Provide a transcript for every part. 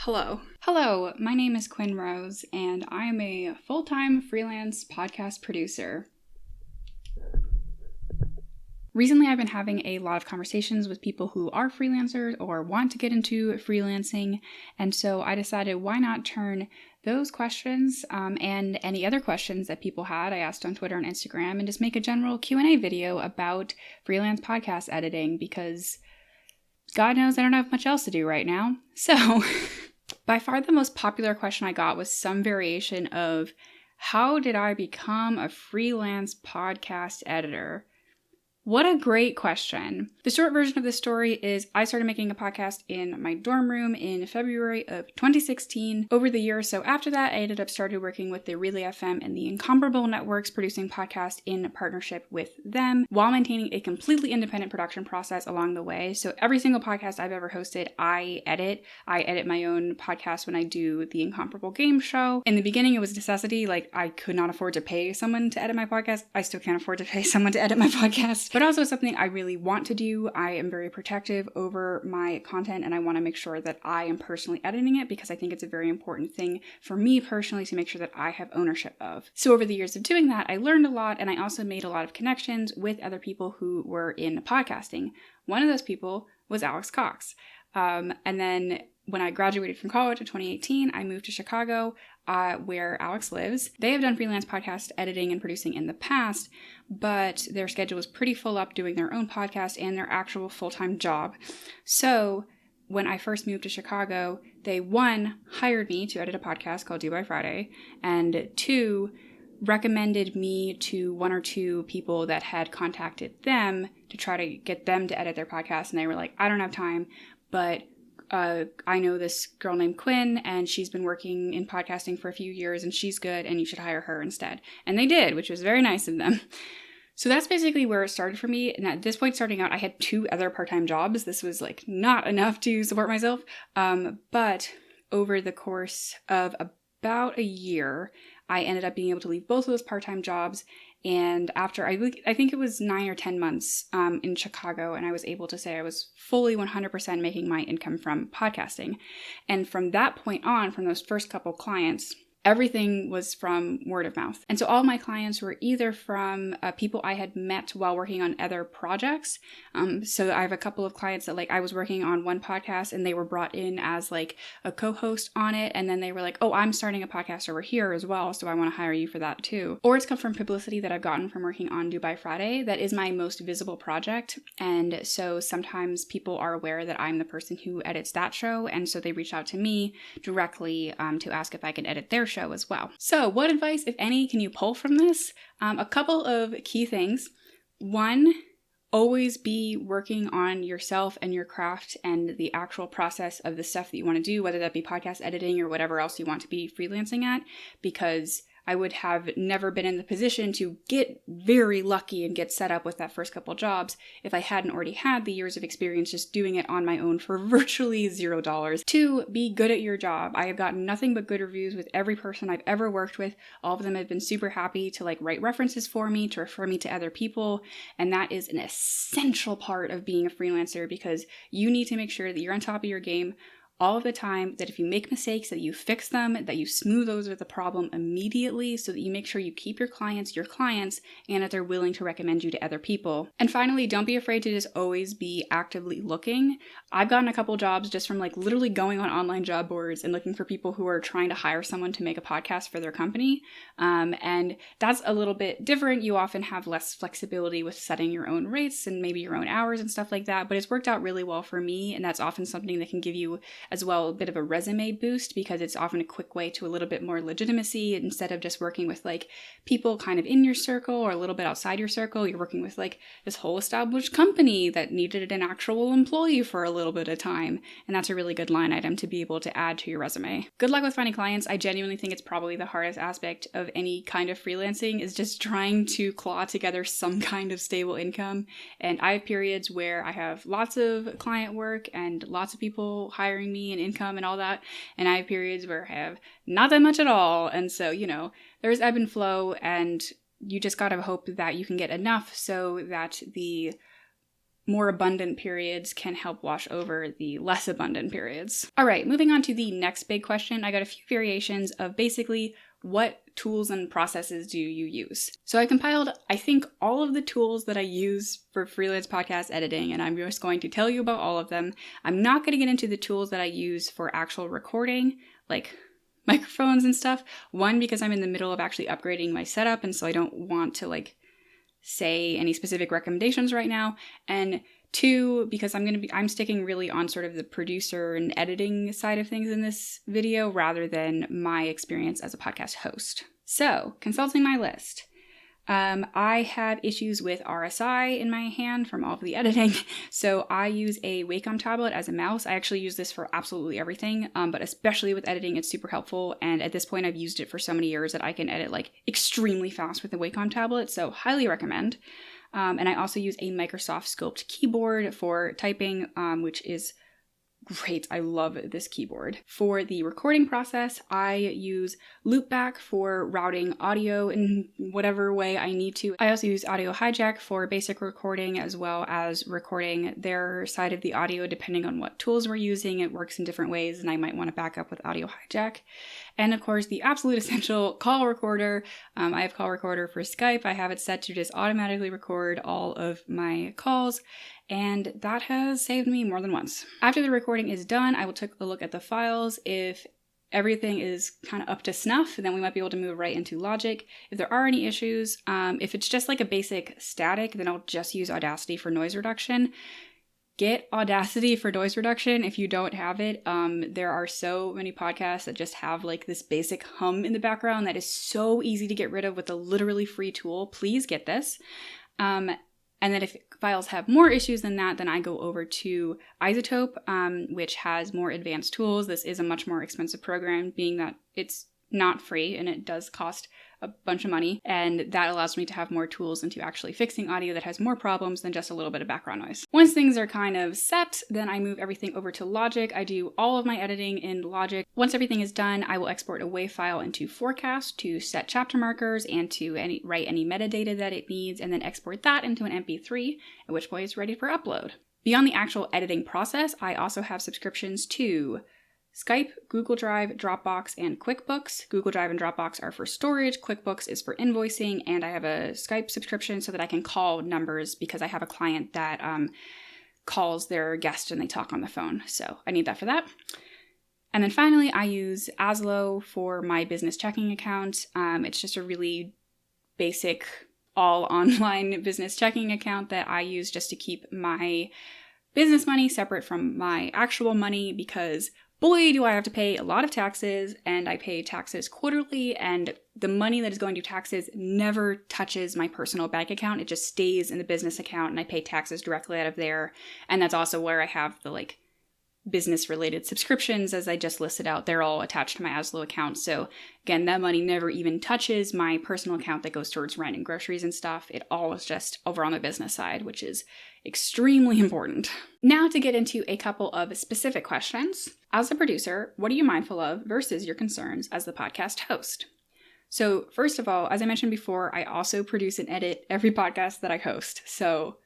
Hello, my name is Quinn Rose, and I am a full-time freelance podcast producer. Recently, I've been having a lot of conversations with people who are freelancers or want to get into freelancing, and so I decided why not turn those questions and any other questions that people had, I asked on Twitter and Instagram, and just make a general Q&A video about freelance podcast editing, because God knows I don't have much else to do right now. So, by far the most popular question I got was some variation of, how did I become a freelance podcast editor? What a great question. The short version of this story is I started making a podcast in my dorm room in February of 2016. Over the year or so after that, I ended up started working with the Relay FM and the Incomparable Networks, producing podcasts in partnership with them while maintaining a completely independent production process along the way. So every single podcast I've ever hosted, I edit. I edit my own podcast when I do the Incomparable Game Show. In the beginning, it was a necessity. Like, I could not afford to pay someone to edit my podcast. I still can't afford to pay someone to edit my podcast. But also something I really want to do. I am very protective over my content, and I want to make sure that I am personally editing it, because I think it's a very important thing for me personally to make sure that I have ownership of. So over the years of doing that, I learned a lot, and I also made a lot of connections with other people who were in podcasting. One of those people was Alex Cox. And then when I graduated from college in 2018, I moved to Chicago, where Alex lives. They have done freelance podcast editing and producing in the past, but their schedule was pretty full up doing their own podcast and their actual full-time job. So when I first moved to Chicago, they, one, hired me to edit a podcast called Due by Friday, and two, recommended me to one or two people that had contacted them to try to get them to edit their podcast. And they were like, I don't have time, but I know this girl named Quinn, and she's been working in podcasting for a few years, and she's good, and you should hire her instead. And they did, which was very nice of them. So that's basically where it started for me. And at this point, starting out, I had 2 other part-time jobs. This was like not enough to support myself. But over the course of about a year, I ended up being able to leave both of those part-time jobs. And after, I think it was 9 or 10 months in Chicago, and I was able to say I was fully 100% making my income from podcasting. And from that point on, from those first couple clients, everything was from word of mouth. And so all of my clients were either from people I had met while working on other projects. So I have a couple of clients that, like, I was working on one podcast and they were brought in as like a co-host on it. And then they were like, oh, I'm starting a podcast over here as well, so I want to hire you for that too. Or it's come from publicity that I've gotten from working on Due by Friday. That is my most visible project. And so sometimes people are aware that I'm the person who edits that show. And so they reach out to me directly to ask if I can edit their show as well. So what advice, if any, can you pull from this? A couple of key things. One, always be working on yourself and your craft and the actual process of the stuff that you want to do, whether that be podcast editing or whatever else you want to be freelancing at, because I would have never been in the position to get very lucky and get set up with that first couple jobs if I hadn't already had the years of experience just doing it on my own for virtually $0. 2, be good at your job. I have gotten nothing but good reviews with every person I've ever worked with. All of them have been super happy to like write references for me, to refer me to other people. And that is an essential part of being a freelancer, because you need to make sure that you're on top of your game all of the time, that if you make mistakes, that you fix them, that you smooth over the problem immediately, so that you make sure you keep your clients, and that they're willing to recommend you to other people. And finally, don't be afraid to just always be actively looking. I've gotten a couple jobs just from like literally going on online job boards and looking for people who are trying to hire someone to make a podcast for their company. And that's a little bit different. You often have less flexibility with setting your own rates and maybe your own hours and stuff like that, but it's worked out really well for me, and that's often something that can give you as well a bit of a resume boost, because it's often a quick way to a little bit more legitimacy. Instead of just working with like people kind of in your circle or a little bit outside your circle, you're working with like this whole established company that needed an actual employee for a little bit of time. And that's a really good line item to be able to add to your resume. Good luck with finding clients. I genuinely think it's probably the hardest aspect of any kind of freelancing, is just trying to claw together some kind of stable income. And I have periods where I have lots of client work and lots of people hiring me and income and all that, and I have periods where I have not that much at all. And so, there's ebb and flow, and you just gotta hope that you can get enough so that the more abundant periods can help wash over the less abundant periods. All right, moving on to the next big question. I got a few variations of basically what tools and processes do you use? So I compiled, I think, all of the tools that I use for freelance podcast editing, and I'm just going to tell you about all of them. I'm not going to get into the tools that I use for actual recording, like microphones and stuff. One, because I'm in the middle of actually upgrading my setup, and so I don't want to say any specific recommendations right now. And two, because I'm sticking really on sort of the producer and editing side of things in this video rather than my experience as a podcast host. So, consulting my list. I have issues with RSI in my hand from all of the editing, so I use a Wacom tablet as a mouse. I actually use this for absolutely everything, but especially with editing, it's super helpful, and at this point I've used it for so many years that I can edit extremely fast with the Wacom tablet, so highly recommend. And I also use a Microsoft Sculpt keyboard for typing, which is great. I love this keyboard. For the recording process, I use Loopback for routing audio in whatever way I need to. I also use Audio Hijack for basic recording as well as recording their side of the audio depending on what tools we're using. It works in different ways and I might want to back up with Audio Hijack. And of course, the absolute essential call recorder. I have call recorder for Skype. I have it set to just automatically record all of my calls, and that has saved me more than once. After the recording is done, I will take a look at the files. If everything is kind of up to snuff, then we might be able to move right into Logic. If there are any issues, if it's just a basic static, then I'll just use Audacity for noise reduction. Get Audacity for noise reduction if you don't have it. There are so many podcasts that just have this basic hum in the background that is so easy to get rid of with a literally free tool. Please get this. And then if files have more issues than that, then I go over to iZotope, which has more advanced tools. This is a much more expensive program, being that it's not free and it does cost a bunch of money, and that allows me to have more tools into actually fixing audio that has more problems than just a little bit of background noise. Once things are kind of set, then I move everything over to Logic. I do all of my editing in Logic. Once everything is done, I will export a WAV file into Forecast to set chapter markers and to write any metadata that it needs, and then export that into an MP3, at which point it's ready for upload. Beyond the actual editing process, I also have subscriptions to Skype, Google Drive, Dropbox, and QuickBooks. Google Drive and Dropbox are for storage, QuickBooks is for invoicing, and I have a Skype subscription so that I can call numbers because I have a client that calls their guest and they talk on the phone, so I need that for that. And then finally, I use Azlo for my business checking account. It's just a really basic all-online business checking account that I use just to keep my business money separate from my actual money because boy, do I have to pay a lot of taxes, and I pay taxes quarterly, and the money that is going to taxes never touches my personal bank account. It just stays in the business account, and I pay taxes directly out of there. And that's also where I have the business-related subscriptions, as I just listed out. They're all attached to my Azlo account. So again, that money never even touches my personal account that goes towards rent and groceries and stuff. It all is just over on the business side, which is extremely important. Now to get into a couple of specific questions. As a producer, what are you mindful of versus your concerns as the podcast host? So first of all, as I mentioned before, I also produce and edit every podcast that I host. So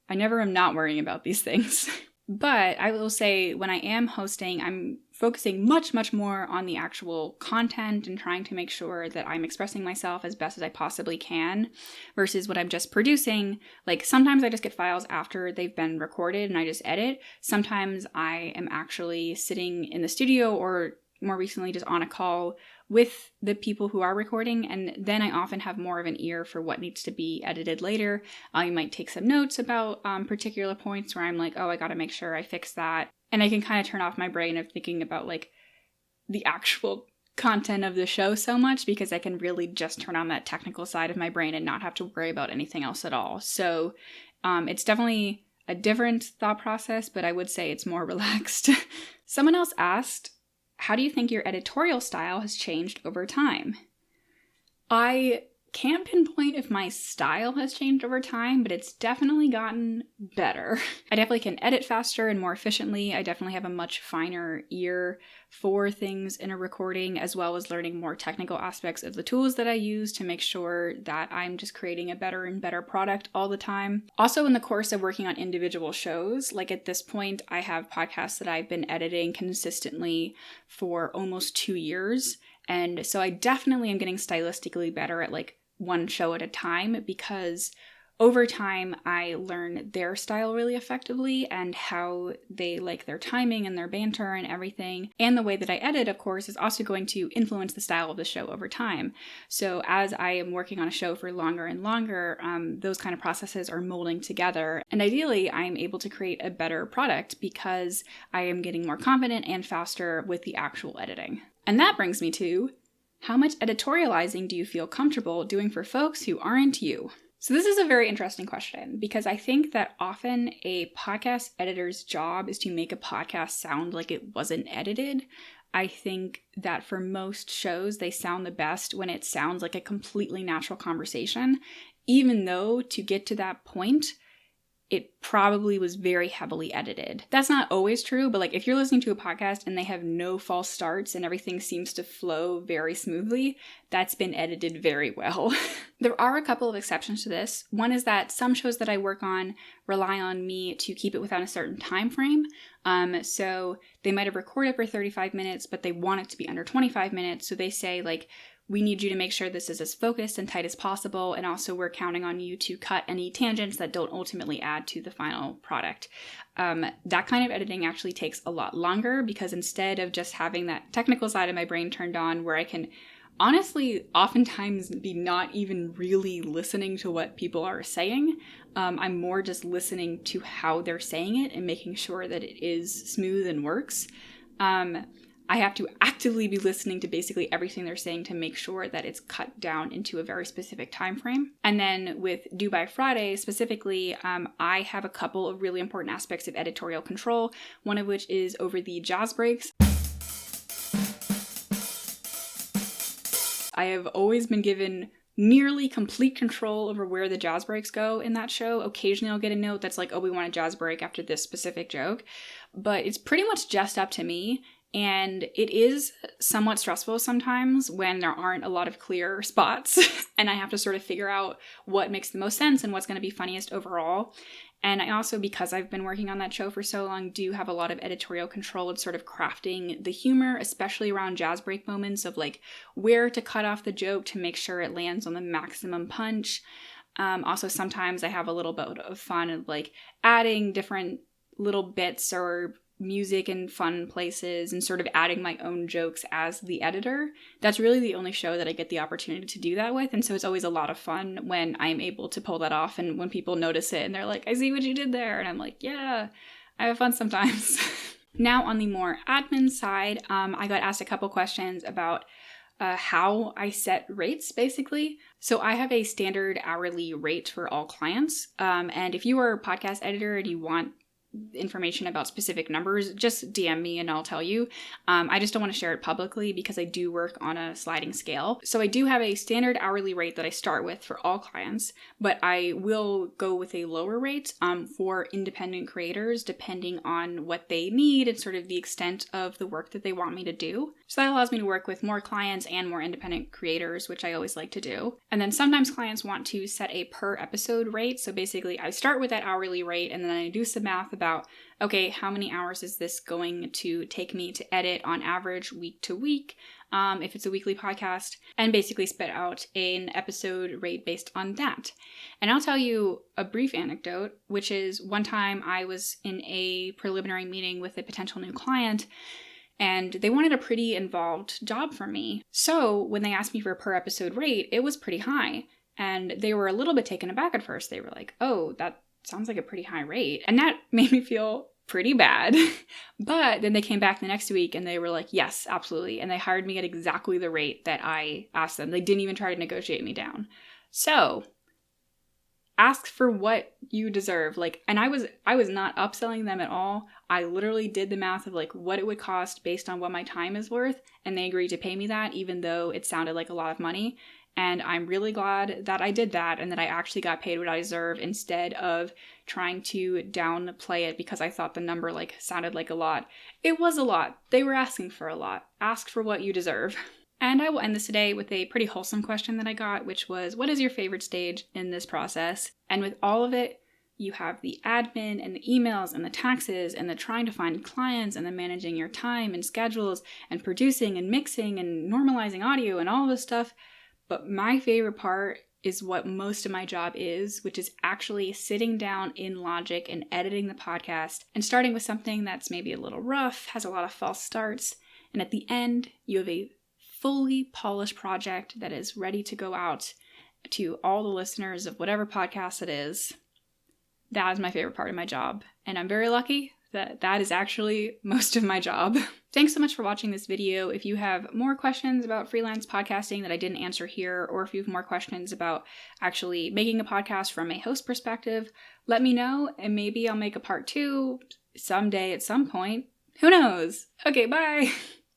I never am not worrying about these things. But I will say when I am hosting, I'm focusing much, much more on the actual content and trying to make sure that I'm expressing myself as best as I possibly can versus what I'm just producing. Sometimes I just get files after they've been recorded and I just edit. Sometimes I am actually sitting in the studio or more recently just on a call with the people who are recording, and then I often have more of an ear for what needs to be edited later. I might take some notes about particular points where I'm oh, I gotta make sure I fix that. And I can kind of turn off my brain of thinking about the actual content of the show so much because I can really just turn on that technical side of my brain and not have to worry about anything else at all. So it's definitely a different thought process, but I would say it's more relaxed. Someone else asked, how do you think your editorial style has changed over time? I can't pinpoint if my style has changed over time, but it's definitely gotten better. I definitely can edit faster and more efficiently. I definitely have a much finer ear for things in a recording, as well as learning more technical aspects of the tools that I use to make sure that I'm just creating a better and better product all the time. Also, in the course of working on individual shows, like at this point, I have podcasts that I've been editing consistently for almost 2 years. And so I definitely am getting stylistically better at like one show at a time, because over time I learn their style really effectively and how they like their timing and their banter and everything. And the way that I edit, of course, is also going to influence the style of the show over time. So as I am working on a show for longer and longer, those kind of processes are molding together. And ideally, I'm able to create a better product because I am getting more confident and faster with the actual editing. And that brings me to, how much editorializing do you feel comfortable doing for folks who aren't you? So this is a very interesting question, because I think that often a podcast editor's job is to make a podcast sound like it wasn't edited. I think that for most shows, they sound the best when it sounds like a completely natural conversation, even though to get to that point, it probably was very heavily edited. That's not always true, but like if you're listening to a podcast and they have no false starts and everything seems to flow very smoothly, that's been edited very well. There are a couple of exceptions to this. One is that some shows that I work on rely on me to keep it within a certain time frame. So they might have recorded for 35 minutes, but they want it to be under 25 minutes. So they say like, we need you to make sure this is as focused and tight as possible, and also we're counting on you to cut any tangents that don't ultimately add to the final product. That kind of editing actually takes a lot longer, because instead of just having that technical side of my brain turned on where I can honestly oftentimes be not even really listening to what people are saying, I'm more just listening to how they're saying it and making sure that it is smooth and works. I have to actively be listening to basically everything they're saying to make sure that it's cut down into a very specific time frame. And then with Due by Friday specifically, I have a couple of really important aspects of editorial control, one of which is over the jazz breaks. I have always been given nearly complete control over where the jazz breaks go in that show. Occasionally I'll get a note that's like, oh, we want a jazz break after this specific joke, but it's pretty much just up to me. And it is somewhat stressful sometimes when there aren't a lot of clear spots and I have to sort of figure out what makes the most sense and what's going to be funniest overall. And I also, because I've been working on that show for so long, do have a lot of editorial control of sort of crafting the humor, especially around jazz break moments, of like where to cut off the joke to make sure it lands on the maximum punch. Also, sometimes I have a little bit of fun of like adding different little bits or music in fun places and sort of adding my own jokes as the editor. That's really the only show that I get the opportunity to do that with, and so it's always a lot of fun when I'm able to pull that off and when people notice it and they're like, I see what you did there, and I'm like, yeah, I have fun sometimes. Now on the more admin side, I got asked a couple questions about how I set rates, basically. So I have a standard hourly rate for all clients, and if you are a podcast editor and you want information about specific numbers, just DM me and I'll tell you. I just don't want to share it publicly because I do work on a sliding scale. So I do have a standard hourly rate that I start with for all clients, but I will go with a lower rate for independent creators depending on what they need and sort of the extent of the work that they want me to do. So that allows me to work with more clients and more independent creators, which I always like to do. And then sometimes clients want to set a per episode rate. So basically I start with that hourly rate and then I do some math about, okay, how many hours is this going to take me to edit on average week to week, if it's a weekly podcast, and basically spit out an episode rate based on that. And I'll tell you a brief anecdote, which is one time I was in a preliminary meeting with a potential new client, and they wanted a pretty involved job from me. So when they asked me for a per episode rate, it was pretty high. And they were a little bit taken aback at first. They were like, oh, that sounds like a pretty high rate. And that made me feel pretty bad. But then they came back the next week and they were like, yes, absolutely. And they hired me at exactly the rate that I asked them. They didn't even try to negotiate me down. So ask for what you deserve. And I was not upselling them at all. I literally did the math of like what it would cost based on what my time is worth. And they agreed to pay me that, even though it sounded like a lot of money. And I'm really glad that I did that and that I actually got paid what I deserve instead of trying to downplay it because I thought the number sounded like a lot. It was a lot. They were asking for a lot. Ask for what you deserve. And I will end this today with a pretty wholesome question that I got, which was, what is your favorite stage in this process? And with all of it, you have the admin and the emails and the taxes and the trying to find clients and the managing your time and schedules and producing and mixing and normalizing audio and all this stuff. But my favorite part is what most of my job is, which is actually sitting down in Logic and editing the podcast and starting with something that's maybe a little rough, has a lot of false starts. And at the end, you have a fully polished project that is ready to go out to all the listeners of whatever podcast it is. That is my favorite part of my job. And I'm very lucky that that is actually most of my job. Thanks so much for watching this video. If you have more questions about freelance podcasting that I didn't answer here, or if you have more questions about actually making a podcast from a host perspective, let me know and maybe I'll make a part 2 someday at some point. Who knows? Okay, bye!